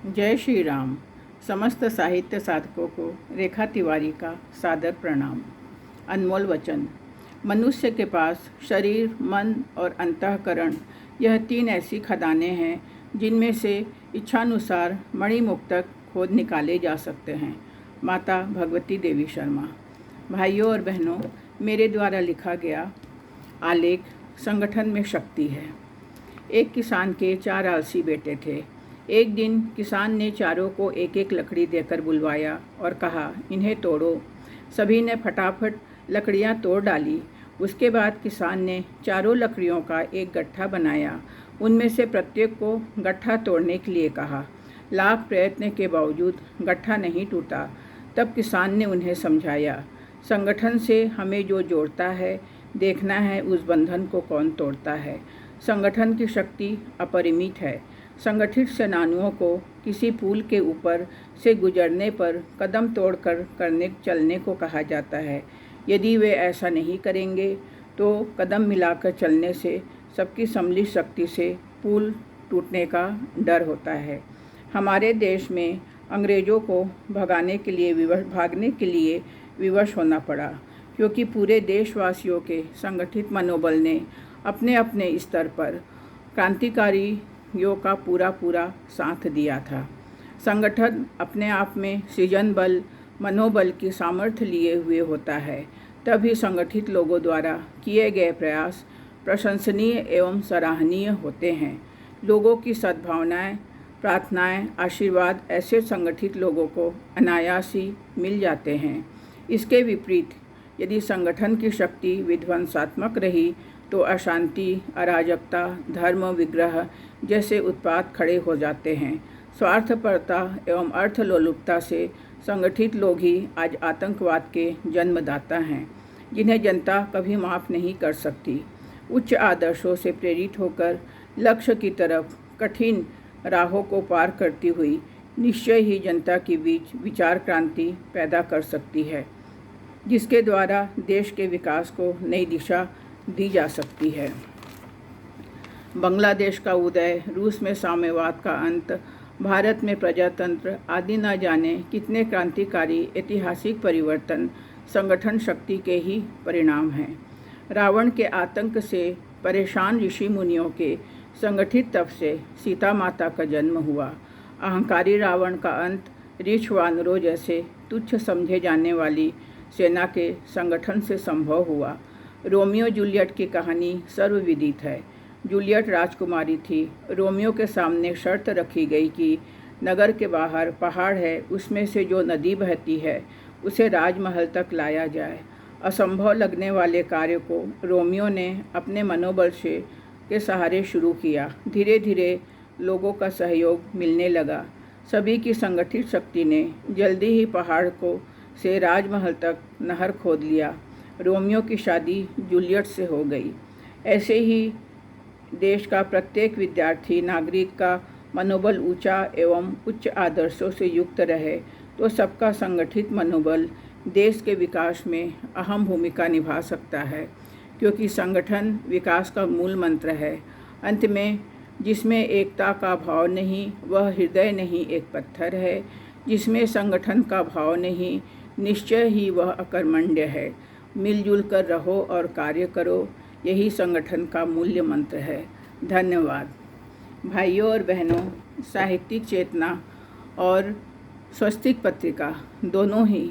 जय श्री राम। समस्त साहित्य साधकों को रेखा तिवारी का सादर प्रणाम। अनमोल वचन। मनुष्य के पास शरीर, मन और अंतःकरण, यह तीन ऐसी खदानें हैं जिनमें से इच्छानुसार मणिमुक्तक खोद निकाले जा सकते हैं। माता भगवती देवी शर्मा। भाइयों और बहनों, मेरे द्वारा लिखा गया आलेख संगठन में शक्ति है। एक किसान के 4 आलसी बेटे थे। एक दिन किसान ने चारों को एक एक लकड़ी देकर बुलवाया और कहा, इन्हें तोड़ो। सभी ने फटाफट लकड़ियां तोड़ डाली। उसके बाद किसान ने चारों लकड़ियों का एक गट्ठा बनाया। उनमें से प्रत्येक को गट्ठा तोड़ने के लिए कहा। लाख प्रयत्न के बावजूद गट्ठा नहीं टूटा। तब किसान ने उन्हें समझाया, संगठन से हमें जो जोड़ता है, देखना है उस बंधन को कौन तोड़ता है। संगठन की शक्ति अपरिमित है। संगठित सेनानियों को किसी पुल के ऊपर से गुजरने पर कदम तोड़कर चलने को कहा जाता है। यदि वे ऐसा नहीं करेंगे तो कदम मिलाकर चलने से सबकी सम्मिलित शक्ति से पुल टूटने का डर होता है। हमारे देश में अंग्रेज़ों को भागने के लिए विवश होना पड़ा, क्योंकि पूरे देशवासियों के संगठित मनोबल ने अपने अपने स्तर पर क्रांतिकारियों का पूरा साथ दिया था। संगठन अपने आप में सृजन बल, मनोबल की सामर्थ्य लिए हुए होता है। तभी संगठित लोगों द्वारा किए गए प्रयास प्रशंसनीय एवं सराहनीय होते हैं। लोगों की सद्भावनाएं, प्रार्थनाएं, आशीर्वाद ऐसे संगठित लोगों को अनायास ही मिल जाते हैं। इसके विपरीत यदि संगठन की शक्ति विध्वंसात्मक रही तो अशांति, अराजकता, धर्म विग्रह जैसे उत्पात खड़े हो जाते हैं। स्वार्थपरता एवं अर्थलोलुपता से संगठित लोग ही आज आतंकवाद के जन्मदाता हैं, जिन्हें जनता कभी माफ़ नहीं कर सकती। उच्च आदर्शों से प्रेरित होकर लक्ष्य की तरफ कठिन राहों को पार करती हुई निश्चय ही जनता के बीच विचार क्रांति पैदा कर सकती है, जिसके द्वारा देश के विकास को नई दिशा दी जा सकती है। बांग्लादेश का उदय, रूस में साम्यवाद का अंत, भारत में प्रजातंत्र आदि न जाने कितने क्रांतिकारी ऐतिहासिक परिवर्तन संगठन शक्ति के ही परिणाम हैं। रावण के आतंक से परेशान ऋषि मुनियों के संगठित तप से सीता माता का जन्म हुआ। अहंकारी रावण का अंत रीछ वानरों जैसे तुच्छ समझे जाने वाली सेना के संगठन से संभव हुआ। रोमियो जूलियट की कहानी सर्वविदित है। जूलियट राजकुमारी थी। रोमियो के सामने शर्त रखी गई कि नगर के बाहर पहाड़ है, उसमें से जो नदी बहती है उसे राजमहल तक लाया जाए। असंभव लगने वाले कार्य को रोमियो ने अपने मनोबल के सहारे शुरू किया। धीरे धीरे लोगों का सहयोग मिलने लगा। सभी की संगठित शक्ति ने जल्दी ही पहाड़ से राजमहल तक नहर खोद लिया। रोमियो की शादी जूलियट से हो गई। ऐसे ही देश का प्रत्येक विद्यार्थी नागरिक का मनोबल ऊंचा एवं उच्च आदर्शों से युक्त रहे तो सबका संगठित मनोबल देश के विकास में अहम भूमिका निभा सकता है, क्योंकि संगठन विकास का मूल मंत्र है। अंत में जिसमें एकता का भाव नहीं वह हृदय नहीं, एक पत्थर है। जिसमें संगठन का भाव नहीं निश्चय ही वह अकर्मण्य है। मिलजुल कर रहो और कार्य करो, यही संगठन का मूल्य मंत्र है। धन्यवाद। भाइयों और बहनों, साहित्यिक चेतना और स्वस्तिक पत्रिका दोनों ही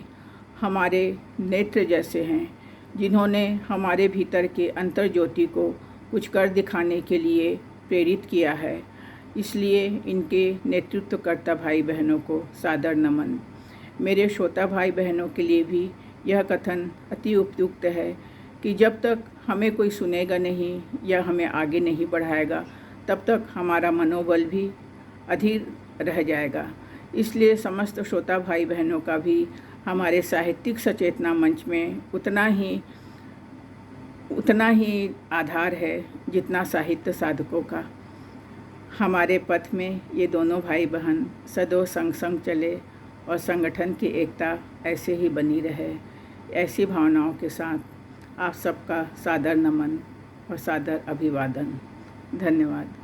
हमारे नेत्र जैसे हैं, जिन्होंने हमारे भीतर के अंतर्ज्योति को कुछ कर दिखाने के लिए प्रेरित किया है। इसलिए इनके नेतृत्वकर्ता भाई बहनों को सादर नमन। मेरे श्रोता भाई बहनों के लिए भी यह कथन अति उपयुक्त है कि जब तक हमें कोई सुनेगा नहीं या हमें आगे नहीं बढ़ाएगा, तब तक हमारा मनोबल भी अधीर रह जाएगा। इसलिए समस्त श्रोता भाई बहनों का भी हमारे साहित्यिक सचेतना मंच में उतना ही आधार है जितना साहित्य साधकों का। हमारे पथ में ये दोनों भाई बहन सदैव संग संग चले और संगठन की एकता ऐसे ही बनी रहे। ऐसी भावनाओं के साथ आप सबका सादर नमन और सादर अभिवादन। धन्यवाद।